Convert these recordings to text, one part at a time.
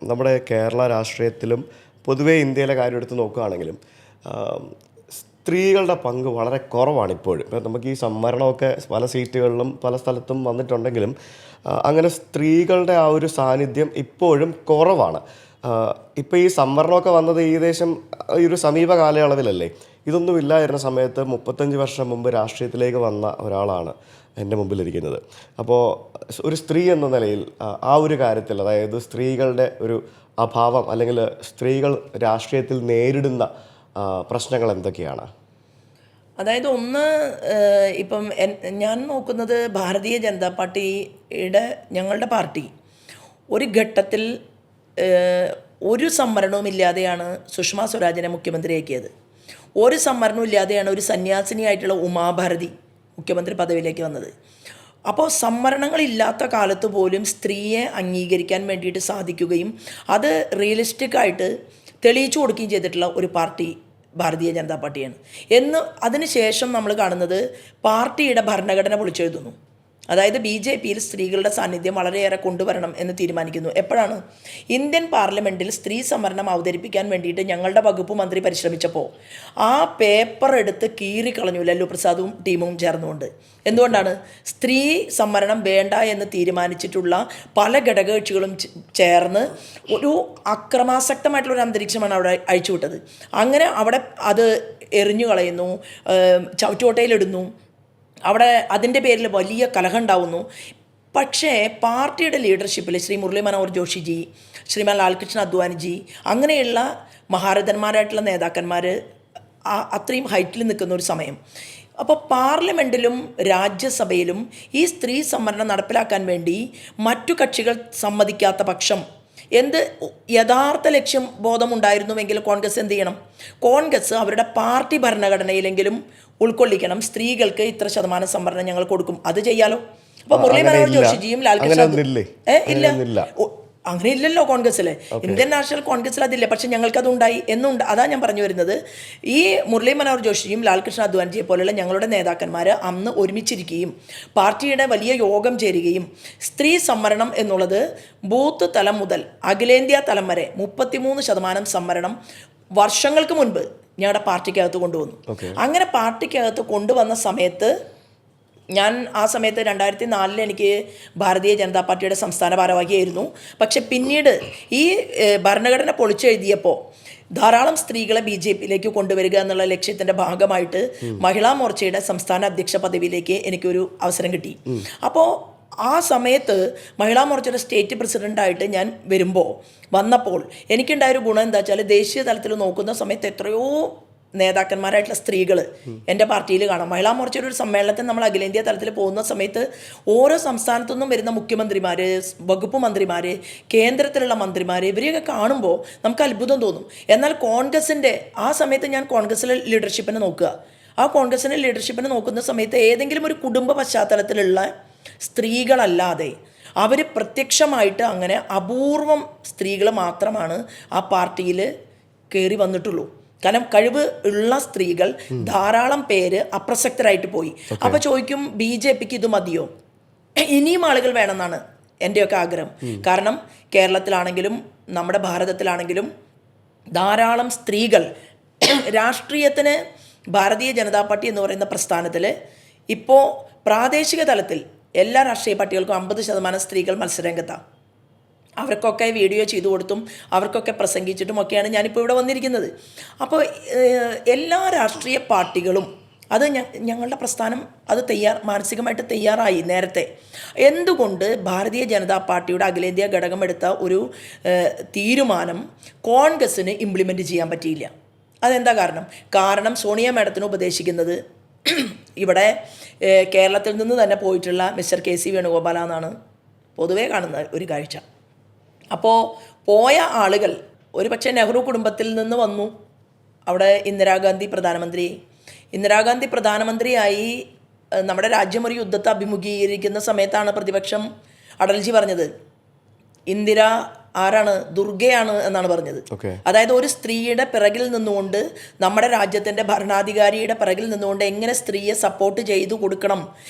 നമ്മുടെ കേരള രാഷ്ട്രീയത്തിലും പൊതുവേ ഇന്ത്യയിലെ കാര്യം എടുത്ത് നോക്കുകയാണെങ്കിലും സ്ത്രീകളുടെ പങ്ക് വളരെ കുറവാണ് ഇപ്പോഴും. ഇപ്പം നമുക്ക് ഈ സംവരണമൊക്കെ പല സീറ്റുകളിലും പല സ്ഥലത്തും വന്നിട്ടുണ്ടെങ്കിലും അങ്ങനെ സ്ത്രീകളുടെ ആ ഒരു സാന്നിധ്യം ഇപ്പോഴും കുറവാണ്. ഇപ്പോൾ ഈ സംവരണമൊക്കെ വന്നത് ഏകദേശം ഈ ഒരു സമീപ കാലയളവിലല്ലേ? ഇതൊന്നും ഇല്ലായിരുന്ന സമയത്ത് 35 വർഷം മുമ്പ് രാഷ്ട്രീയത്തിലേക്ക് വന്ന ഒരാളാണ് എൻ്റെ മുമ്പിലിരിക്കുന്നത്. അപ്പോൾ ഒരു സ്ത്രീ എന്ന നിലയിൽ ആ ഒരു കാര്യത്തിൽ, അതായത് സ്ത്രീകളുടെ ഒരു അഭാവം അല്ലെങ്കിൽ സ്ത്രീകൾ രാഷ്ട്രീയത്തിൽ നേരിടുന്ന പ്രശ്നങ്ങൾ എന്തൊക്കെയാണ്? അതായത് ഒന്ന്, ഇപ്പം ഞാൻ നോക്കുന്നത് ഭാരതീയ ജനതാ പാർട്ടിയുടെ, ഞങ്ങളുടെ പാർട്ടി ഒരു ഘട്ടത്തിൽ ഒരു സംവരണവും ഇല്ലാതെയാണ് സുഷമ സ്വരാജിനെ മുഖ്യമന്ത്രിയാക്കിയത്. ഒരു സംവരണവും ഇല്ലാതെയാണ് ഒരു സന്യാസിനിയായിട്ടുള്ള ഉമാഭാരതി മുഖ്യമന്ത്രി പദവിയിലേക്ക് വന്നത്. അപ്പോൾ സംവരണങ്ങളില്ലാത്ത കാലത്ത് പോലും സ്ത്രീയെ അംഗീകരിക്കാൻ വേണ്ടിയിട്ട് സാധിക്കുകയും അത് റിയലിസ്റ്റിക്കായിട്ട് തെളിയിച്ചു കൊടുക്കുകയും ചെയ്തിട്ടുള്ള ഒരു പാർട്ടി ഭാരതീയ ജനതാ പാർട്ടിയാണ്. അതിനുശേഷം നമ്മൾ കാണുന്നത് പാർട്ടിയുടെ ഭരണഘടന പൊളിച്ചെഴുതുന്നു. അതായത് BJPയിൽ സ്ത്രീകളുടെ സാന്നിധ്യം വളരെയേറെ കൊണ്ടുവരണം എന്ന് തീരുമാനിക്കുന്നു. എപ്പോഴാണ്? ഇന്ത്യൻ പാർലമെൻറ്റിൽ സ്ത്രീ സംവരണം അവതരിപ്പിക്കാൻ വേണ്ടിയിട്ട് ഞങ്ങളുടെ വകുപ്പ് മന്ത്രി പരിശ്രമിച്ചപ്പോൾ ആ പേപ്പർ എടുത്ത് കീറിക്കളഞ്ഞു ലല്ലു പ്രസാദും ടീമും ചേർന്നുകൊണ്ട്. എന്തുകൊണ്ടാണ്? സ്ത്രീ സംവരണം വേണ്ട എന്ന് തീരുമാനിച്ചിട്ടുള്ള പല ഘടകകക്ഷികളും ചേർന്ന് ഒരു അക്രമാസക്തമായിട്ടുള്ളൊരു അന്തരീക്ഷമാണ് അവിടെ അഴിച്ചുവിട്ടത്. അങ്ങനെ അവിടെ അത് എറിഞ്ഞു കളയുന്നു, ചവിറ്റുകൊട്ടയിലിടുന്നു. അവിടെ അതിൻ്റെ പേരിൽ വലിയ കലഹം ഉണ്ടാവുന്നു. പക്ഷേ പാർട്ടിയുടെ ലീഡർഷിപ്പിൽ ശ്രീ മുരളി മനോഹർ ജോഷിജി, ശ്രീമാൻ ലാൽകൃഷ്ണ അദ്വാനിജി, അങ്ങനെയുള്ള മഹാരഥന്മാരായിട്ടുള്ള നേതാക്കന്മാർ അത്രയും ഹൈറ്റിൽ നിൽക്കുന്ന ഒരു സമയം. അപ്പോൾ പാർലമെൻറ്റിലും രാജ്യസഭയിലും ഈ സ്ത്രീ സംവരണം നടപ്പിലാക്കാൻ വേണ്ടി മറ്റു കക്ഷികൾ സമ്മതിക്കാത്ത പക്ഷം യഥാർത്ഥ ലക്ഷ്യം ബോധമുണ്ടായിരുന്നുവെങ്കിൽ കോൺഗ്രസ് എന്ത് ചെയ്യണം? കോൺഗ്രസ് അവരുടെ പാർട്ടി ഭരണഘടനയിലെങ്കിലും ഉൾക്കൊള്ളിക്കണം, സ്ത്രീകൾക്ക് ഇത്ര ശതമാനം സംവരണം ഞങ്ങൾ കൊടുക്കും, അത് ചെയ്യാലോ. അപ്പോൾ മുരളി മനോഹർ ജോഷിജിയും ലാൽകൃഷ്ണ ഇല്ല, അങ്ങനെ ഇല്ലല്ലോ കോൺഗ്രസ്സിൽ. ഇന്ത്യൻ നാഷണൽ കോൺഗ്രസ്സിൽ അതില്ല. പക്ഷെ ഞങ്ങൾക്കതുണ്ടായി എന്നുണ്ട്. അതാ ഞാൻ പറഞ്ഞു വരുന്നത്. ഈ മുരളി മനോഹർ ജോഷിയും ലാൽകൃഷ്ണ അദ്വാനിജിയെ പോലെയുള്ള ഞങ്ങളുടെ നേതാക്കന്മാർ അന്ന് ഒരുമിച്ചിരിക്കുകയും പാർട്ടിയുടെ വലിയ യോഗം ചേരുകയും സ്ത്രീ സംവരണം എന്നുള്ളത് ബൂത്ത് തലം മുതൽ അഖിലേന്ത്യാ തലം വരെ 33% സംവരണം വർഷങ്ങൾക്ക് മുൻപ് ഞങ്ങളുടെ പാർട്ടിക്കകത്ത് കൊണ്ടുവന്നു. അങ്ങനെ പാർട്ടിക്കകത്ത് കൊണ്ടുവന്ന സമയത്ത് ഞാൻ ആ സമയത്ത് 2004 എനിക്ക് ഭാരതീയ ജനതാ പാർട്ടിയുടെ സംസ്ഥാന ഭാരവാഹിയായിരുന്നു. പക്ഷെ പിന്നീട് ഈ ഭരണഘടന പൊളിച്ചെഴുതിയപ്പോൾ ധാരാളം സ്ത്രീകളെ BJPയിലേക്ക് കൊണ്ടുവരിക എന്നുള്ള ലക്ഷ്യത്തിൻ്റെ ഭാഗമായിട്ട് മഹിളാ മോർച്ചയുടെ സംസ്ഥാന അധ്യക്ഷ പദവിയിലേക്ക് എനിക്കൊരു അവസരം കിട്ടി. അപ്പോൾ ആ സമയത്ത് മഹിളാ മോർച്ചയുടെ സ്റ്റേറ്റ് പ്രസിഡൻ്റായിട്ട് ഞാൻ വന്നപ്പോൾ എനിക്കുണ്ടായൊരു ഗുണം എന്താ വെച്ചാൽ, ദേശീയ തലത്തിൽ നോക്കുന്ന സമയത്ത് എത്രയോ നേതാക്കന്മാരായിട്ടുള്ള സ്ത്രീകൾ എൻ്റെ പാർട്ടിയിൽ കാണാം. മഹിളാ മോർച്ചയുടെ ഒരു സമ്മേളനത്തിൽ നമ്മൾ അഖിലേന്ത്യാ തലത്തിൽ പോകുന്ന സമയത്ത് ഓരോ സംസ്ഥാനത്തു നിന്നും വരുന്ന മുഖ്യമന്ത്രിമാർ, വകുപ്പ് മന്ത്രിമാർ, കേന്ദ്രത്തിലുള്ള മന്ത്രിമാർ, ഇവരെയൊക്കെ കാണുമ്പോൾ നമുക്ക് അത്ഭുതം തോന്നും. എന്നാൽ കോൺഗ്രസിൻ്റെ ആ സമയത്ത് ഞാൻ കോൺഗ്രസിലെ ലീഡർഷിപ്പിനെ നോക്കുക. ആ കോൺഗ്രസിൻ്റെ ലീഡർഷിപ്പിനെ നോക്കുന്ന സമയത്ത് ഏതെങ്കിലും ഒരു കുടുംബ പശ്ചാത്തലത്തിലുള്ള സ്ത്രീകളല്ലാതെ അവർ പ്രത്യക്ഷമായിട്ട് അങ്ങനെ അപൂർവം സ്ത്രീകൾ മാത്രമാണ് ആ പാർട്ടിയിൽ കയറി വന്നിട്ടുള്ളൂ. കാരണം കഴിവ് ഉള്ള സ്ത്രീകൾ ധാരാളം പേര് അപ്രസക്തരായിട്ട് പോയി. അപ്പോൾ ചോദിക്കും, BJPക്ക് ഇത് മതിയോ? ഇനിയും ആളുകൾ വേണമെന്നാണ് എൻ്റെയൊക്കെ ആഗ്രഹം. കാരണം കേരളത്തിലാണെങ്കിലും നമ്മുടെ ഭാരതത്തിലാണെങ്കിലും ധാരാളം സ്ത്രീകൾ രാഷ്ട്രീയത്തിന് ഭാരതീയ ജനതാ പാർട്ടി എന്ന് പറയുന്ന പ്രസ്ഥാനത്തിൽ ഇപ്പോൾ പ്രാദേശിക തലത്തിൽ എല്ലാ രാഷ്ട്രീയ പാർട്ടികൾക്കും 50% സ്ത്രീകൾ മത്സരരംഗത്താണ്. അവർക്കൊക്കെ വീഡിയോ ചെയ്തു കൊടുത്തും അവർക്കൊക്കെ പ്രസംഗിച്ചിട്ടും ഒക്കെയാണ് ഞാനിപ്പോൾ ഇവിടെ വന്നിരിക്കുന്നത്. അപ്പോൾ എല്ലാ രാഷ്ട്രീയ പാർട്ടികളും അത് ഞങ്ങളുടെ പ്രസ്ഥാനം അത് മാനസികമായിട്ട് തയ്യാറായി നേരത്തെ. എന്തുകൊണ്ട് ഭാരതീയ ജനതാ പാർട്ടിയുടെ അഖിലേന്ത്യാ ഘടകം എടുത്ത ഒരു തീരുമാനം കോൺഗ്രസ്സിന് ഇംപ്ലിമെൻറ്റ് ചെയ്യാൻ പറ്റിയില്ല? അതെന്താ കാരണം സോണിയ മാഡത്തിന് ഉപദേശിക്കുന്നത് ഇവിടെ കേരളത്തിൽ നിന്ന് തന്നെ പോയിട്ടുള്ള മിസ്റ്റർ KC വേണുഗോപാൽ എന്നാണ് പൊതുവേ കാണുന്ന ഒരു കാഴ്ച. അപ്പോൾ പോയ ആളുകൾ ഒരു പക്ഷേ നെഹ്റു കുടുംബത്തിൽ നിന്ന് വന്നു. അവിടെ ഇന്ദിരാഗാന്ധി പ്രധാനമന്ത്രിയായി നമ്മുടെ രാജ്യം ഒരു യുദ്ധത്തെ അഭിമുഖീകരിക്കുന്ന സമയത്താണ് പ്രതിപക്ഷം അടൽജി പറഞ്ഞത് ഇന്ദിര ആരാണ്? ദുർഗയാണ് എന്നാണ് പറഞ്ഞത്. അതായത് ഒരു സ്ത്രീയുടെ പിറകിൽ നിന്നുകൊണ്ട്, നമ്മുടെ രാജ്യത്തിൻ്റെ ഭരണാധികാരിയുടെ പിറകിൽ നിന്നുകൊണ്ട് എങ്ങനെ സ്ത്രീയെ സപ്പോർട്ട് ചെയ്തു കൊടുക്കണം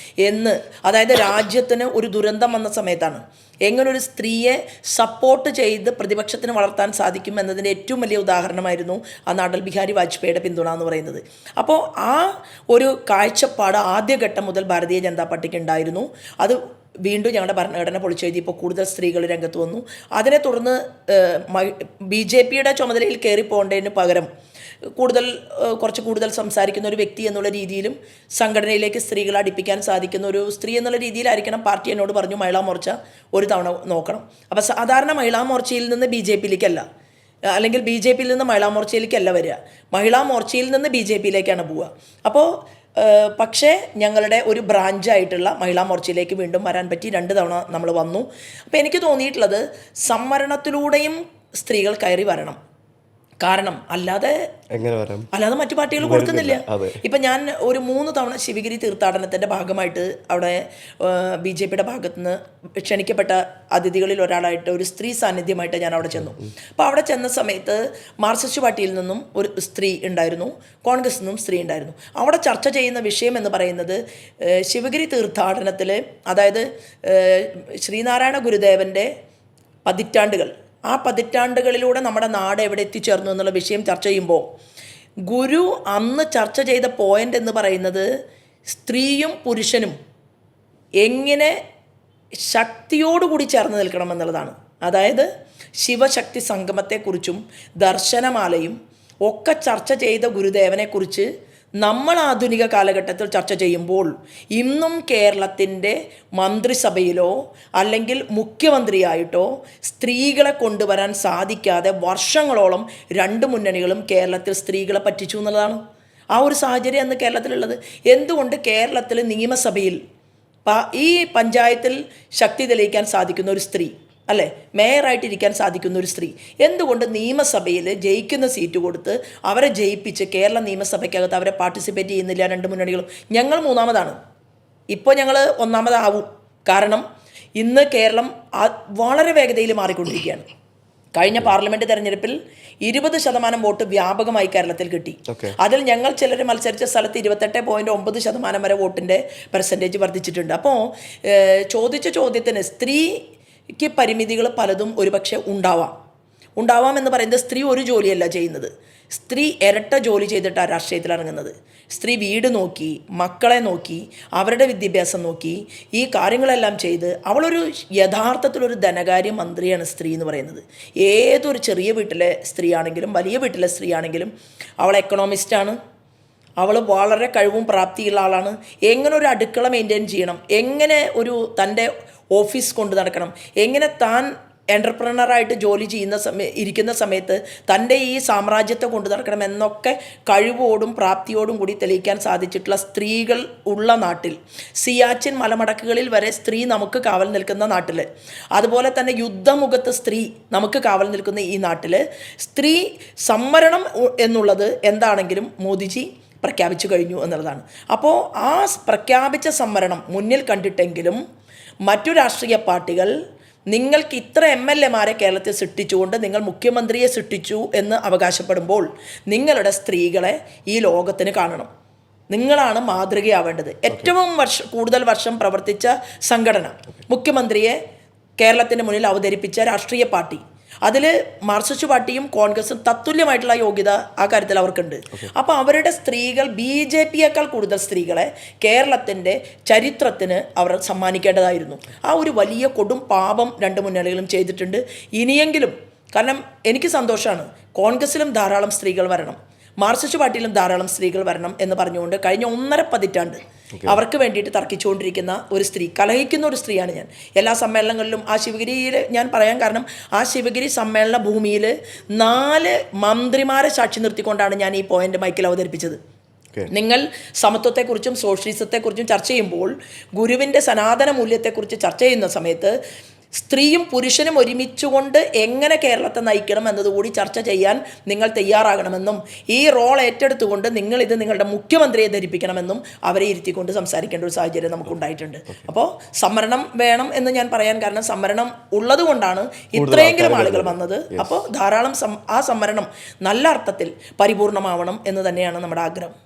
എന്ന്, അതായത് രാജ്യത്തിന് ഒരു ദുരന്തം വന്ന സമയത്താണ്. എങ്ങനെ ഒരു സ്ത്രീയെ സപ്പോർട്ട് ചെയ്ത് പ്രതിപക്ഷത്തിന് വളർത്താൻ സാധിക്കും എന്നതിൻ്റെ ഏറ്റവും വലിയ ഉദാഹരണമായിരുന്നു അന്ന് അടൽ ബിഹാരി വാജ്പേയിയുടെ പിന്തുണ എന്ന് പറയുന്നത്. അപ്പോൾ ആ ഒരു കാഴ്ചപ്പാട് ആദ്യഘട്ടം മുതൽ ഭാരതീയ ജനതാ പാർട്ടിക്ക് ഉണ്ടായിരുന്നു. അത് വീണ്ടും ഞങ്ങളുടെ ഭരണഘടന പൊളിച്ചെഴുതി ഇപ്പോൾ കൂടുതൽ സ്ത്രീകൾ രംഗത്ത് വന്നു. അതിനെ തുടർന്ന് BJPയുടെ ചുമതലയിൽ കയറിപ്പോകേണ്ടതിന് പകരം കുറച്ച് കൂടുതൽ സംസാരിക്കുന്ന ഒരു വ്യക്തി എന്നുള്ള രീതിയിലും സംഘടനയിലേക്ക് സ്ത്രീകളെ അടുപ്പിക്കാൻ സാധിക്കുന്ന ഒരു സ്ത്രീ എന്നുള്ള രീതിയിലായിരിക്കണം പാർട്ടി എന്നോട് പറഞ്ഞു മഹിളാ മോർച്ച ഒരു തവണ നോക്കണം. അപ്പോൾ സാധാരണ മഹിളാ മോർച്ചയിൽ നിന്ന് BJPയിലേക്കല്ല, അല്ലെങ്കിൽ BJPയിൽ നിന്ന് മഹിളാ മോർച്ചയിലേക്കല്ല വരിക, മഹിളാ മോർച്ചയിൽ നിന്ന് BJPയിലേക്കാണ് പോവുക. അപ്പോൾ പക്ഷേ ഞങ്ങളുടെ ഒരു ബ്രാഞ്ചായിട്ടുള്ള മഹിളാ മോർച്ചയിലേക്ക് വീണ്ടും വരാൻ പറ്റി. 2 തവണ നമ്മൾ വന്നു. അപ്പോൾ എനിക്ക് തോന്നിയിട്ടുള്ളത് സംവരണത്തിലൂടെയും സ്ത്രീകൾ കയറി വരണം. കാരണം അല്ലാതെ മറ്റു പാർട്ടികൾ കൊടുക്കുന്നില്ല. ഇപ്പം ഞാൻ ഒരു 3 തവണ ശിവഗിരി തീർത്ഥാടനത്തിൻ്റെ ഭാഗമായിട്ട് അവിടെ BJPയുടെ ഭാഗത്തുനിന്ന് ക്ഷണിക്കപ്പെട്ട അതിഥികളിൽ ഒരാളായിട്ട് ഒരു സ്ത്രീ സാന്നിധ്യമായിട്ട് ഞാൻ അവിടെ ചെന്നു. അപ്പോൾ അവിടെ ചെന്ന സമയത്ത് മാർക്സിസ്റ്റ് പാർട്ടിയിൽ നിന്നും ഒരു സ്ത്രീ ഉണ്ടായിരുന്നു, കോൺഗ്രസിൽ നിന്നും സ്ത്രീ ഉണ്ടായിരുന്നു. അവിടെ ചർച്ച ചെയ്യുന്ന വിഷയം എന്ന് പറയുന്നത് ശിവഗിരി തീർത്ഥാടനത്തിൽ, അതായത് ശ്രീനാരായണ ഗുരുദേവൻ്റെ പതിറ്റാണ്ടുകൾ, ആ പതിറ്റാണ്ടുകളിലൂടെ നമ്മുടെ നാട് എവിടെ എത്തിച്ചേർന്നു എന്നുള്ള വിഷയം ചർച്ച ചെയ്യുമ്പോൾ ഗുരു അന്ന് ചർച്ച ചെയ്ത പോയിൻ്റ് എന്ന് പറയുന്നത് സ്ത്രീയും പുരുഷനും എങ്ങനെ ശക്തിയോടുകൂടി ചേർന്ന് നിൽക്കണം എന്നുള്ളതാണ്. അതായത് ശിവശക്തി സംഗമത്തെക്കുറിച്ചും ദർശനമാലയും ഒക്കെ ചർച്ച ചെയ്ത ഗുരുദേവനെക്കുറിച്ച് നമ്മൾ ആധുനിക കാലഘട്ടത്തിൽ ചർച്ച ചെയ്യുമ്പോൾ ഇന്നും കേരളത്തിൻ്റെ മന്ത്രിസഭയിലോ അല്ലെങ്കിൽ മുഖ്യമന്ത്രിയായിട്ടോ സ്ത്രീകളെ കൊണ്ടുവരാൻ സാധിക്കാതെ വർഷങ്ങളോളം 2 മുന്നണികളും കേരളത്തിൽ സ്ത്രീകളെ പറ്റിച്ചു എന്നുള്ളതാണ് ആ ഒരു സാഹചര്യം അന്ന് കേരളത്തിലുള്ളത്. എന്തുകൊണ്ട് കേരളത്തിൽ നിയമസഭയിൽ ഈ പഞ്ചായത്തിൽ ശക്തി തെളിയിക്കാൻ സാധിക്കുന്ന ഒരു സ്ത്രീ, അല്ലേ, മേയറായിട്ടിരിക്കാൻ സാധിക്കുന്ന ഒരു സ്ത്രീ, എന്തുകൊണ്ട് നിയമസഭയിൽ ജയിക്കുന്ന സീറ്റ് കൊടുത്ത് അവരെ ജയിപ്പിച്ച് കേരള നിയമസഭയ്ക്കകത്ത് അവരെ പാർട്ടിസിപ്പേറ്റ് ചെയ്യുന്നില്ല 2 മുന്നണികളും? ഞങ്ങൾ 3ാമതാണ്. ഇപ്പോൾ ഞങ്ങൾ 1ാമതാവും. കാരണം ഇന്ന് കേരളം വളരെ വേഗതയിൽ മാറിക്കൊണ്ടിരിക്കുകയാണ്. കഴിഞ്ഞ പാർലമെൻറ്റ് തെരഞ്ഞെടുപ്പിൽ 20% വോട്ട് വ്യാപകമായി കേരളത്തിൽ കിട്ടി. അതിൽ ഞങ്ങൾ ചിലർ മത്സരിച്ച സ്ഥലത്ത് 28.9% വരെ വോട്ടിൻ്റെ പെർസെൻറ്റേജ് വർദ്ധിച്ചിട്ടുണ്ട്. അപ്പോൾ ചോദിച്ച ചോദ്യത്തിന് സ്ത്രീക്ക് പരിമിതികൾ പലതും ഒരുപക്ഷെ ഉണ്ടാവാം എന്ന് പറയുന്നത് സ്ത്രീ ഒരു ജോലിയല്ല ചെയ്യുന്നത്. സ്ത്രീ ഇരട്ട ജോലി ചെയ്തിട്ടാണ് രാഷ്ട്രീയത്തിൽ ഇറങ്ങുന്നത്. സ്ത്രീ വീട് നോക്കി, മക്കളെ നോക്കി, അവരുടെ വിദ്യാഭ്യാസം നോക്കി, ഈ കാര്യങ്ങളെല്ലാം ചെയ്ത് അവളൊരു യഥാർത്ഥത്തിലൊരു ധനകാര്യ മന്ത്രിയാണ് സ്ത്രീ എന്ന് പറയുന്നത്. ഏതൊരു ചെറിയ വീട്ടിലെ സ്ത്രീ ആണെങ്കിലും വലിയ വീട്ടിലെ സ്ത്രീ ആണെങ്കിലും അവൾ എക്കണോമിസ്റ്റാണ്. അവൾ വളരെ കഴിവും പ്രാപ്തിയുള്ള ആളാണ്. എങ്ങനെ ഒരു അടുക്കള മെയിൻറ്റെയിൻ ചെയ്യണം, എങ്ങനെ ഒരു തൻ്റെ ഓഫീസ് കൊണ്ട് നടക്കണം, എങ്ങനെ താൻ എൻ്റർപ്രണറായിട്ട് ജോലി ഇരിക്കുന്ന സമയത്ത് തൻ്റെ ഈ സാമ്രാജ്യത്തെ കൊണ്ടു നടക്കണം എന്നൊക്കെ കഴിവോടും പ്രാപ്തിയോടും കൂടി തെളിയിക്കാൻ സാധിച്ചിട്ടുള്ള സ്ത്രീകൾ ഉള്ള നാട്ടിൽ, സിയാച്ചിൻ മലമടക്കുകളിൽ വരെ സ്ത്രീ നമുക്ക് കാവൽ നിൽക്കുന്ന നാട്ടിൽ, അതുപോലെ തന്നെ യുദ്ധമുഖത്ത് സ്ത്രീ നമുക്ക് കാവൽ നിൽക്കുന്ന ഈ നാട്ടിൽ സ്ത്രീ സംവരണം എന്നുള്ളത് എന്താണെങ്കിലും മോദിജി പ്രഖ്യാപിച്ചു കഴിഞ്ഞു എന്നുള്ളതാണ്. അപ്പോൾ ആ പ്രഖ്യാപിച്ച സംവരണം മുന്നിൽ കണ്ടിട്ടെങ്കിലും മറ്റു രാഷ്ട്രീയ പാർട്ടികൾ നിങ്ങൾക്ക് ഇത്ര MLAമാരെ കേരളത്തിൽ സൃഷ്ടിച്ചുകൊണ്ട് നിങ്ങൾ മുഖ്യമന്ത്രിയെ സൃഷ്ടിച്ചു എന്ന് അവകാശപ്പെടുമ്പോൾ നിങ്ങളുടെ സ്ത്രീകളെ ഈ ലോകത്തിന് കാണണം. നിങ്ങളാണ് മാതൃകയാവേണ്ടത്. ഏറ്റവും കൂടുതൽ വർഷം പ്രവർത്തിച്ച സംഘടന, മുഖ്യമന്ത്രിയെ കേരളത്തിന് മുന്നിൽ അവതരിപ്പിച്ച രാഷ്ട്രീയ പാർട്ടി, അതിൽ മാർക്സിസ്റ്റ് പാർട്ടിയും കോൺഗ്രസും തത്തുല്യമായിട്ടുള്ള യോഗ്യത ആ കാര്യത്തിൽ അവർക്കുണ്ട്. അപ്പോൾ അവരുടെ സ്ത്രീകൾ BJPയേക്കാൾ കൂടുതൽ സ്ത്രീകളെ കേരളത്തിൻ്റെ ചരിത്രത്തിന് അവർ സമ്മാനിക്കേണ്ടതായിരുന്നു. ആ ഒരു വലിയ കൊടും പാപം 2 മുന്നണികളും ചെയ്തിട്ടുണ്ട്. ഇനിയെങ്കിലും, കാരണം എനിക്ക് സന്തോഷമാണ്, കോൺഗ്രസിലും ധാരാളം സ്ത്രീകൾ വരണം, മാർക്സിസ്റ്റ് പാർട്ടിയിലും ധാരാളം സ്ത്രീകൾ വരണം എന്ന് പറഞ്ഞുകൊണ്ട് കഴിഞ്ഞ 1.5 പതിറ്റാണ്ട് അവർക്ക് വേണ്ടിയിട്ട് തർക്കിച്ചുകൊണ്ടിരിക്കുന്ന ഒരു സ്ത്രീ, കലഹിക്കുന്ന ഒരു സ്ത്രീയാണ് ഞാൻ. എല്ലാ സമ്മേളനങ്ങളിലും ആ ശിവഗിരിയിൽ ഞാൻ പറയാൻ കാരണം, ആ ശിവഗിരി സമ്മേളന ഭൂമിയിൽ 4 മന്ത്രിമാരെ സാക്ഷി നിർത്തിക്കൊണ്ടാണ് ഞാൻ ഈ പോയിന്റ് മൈക്കിൽ അവതരിപ്പിച്ചത്. നിങ്ങൾ സമത്വത്തെക്കുറിച്ചും സോഷ്യലിസത്തെക്കുറിച്ചും ചർച്ച ചെയ്യുമ്പോൾ, ഗുരുവിൻ്റെ സനാതന മൂല്യത്തെക്കുറിച്ച് ചർച്ച ചെയ്യുന്ന സമയത്ത് സ്ത്രീയും പുരുഷനും ഒരുമിച്ചുകൊണ്ട് എങ്ങനെ കേരളത്തെ നയിക്കണം എന്നതുകൂടി ചർച്ച ചെയ്യാൻ നിങ്ങൾ തയ്യാറാകണമെന്നും ഈ റോൾ ഏറ്റെടുത്തുകൊണ്ട് നിങ്ങളിത് നിങ്ങളുടെ മുഖ്യമന്ത്രിയെ ധരിപ്പിക്കണമെന്നും അവരെ ഇരുത്തിക്കൊണ്ട് സംസാരിക്കേണ്ട ഒരു സാഹചര്യം നമുക്കുണ്ടായിട്ടുണ്ട്. അപ്പോൾ സംവരണം വേണം എന്ന് ഞാൻ പറയാൻ കാരണം, സംവരണം ഉള്ളത് കൊണ്ടാണ് ഇത്രയെങ്കിലും ആളുകൾ വന്നത്. അപ്പോൾ ധാരാളം ആ സംവരണം നല്ല അർത്ഥത്തിൽ പരിപൂർണമാവണം എന്ന് തന്നെയാണ് നമ്മുടെ ആഗ്രഹം.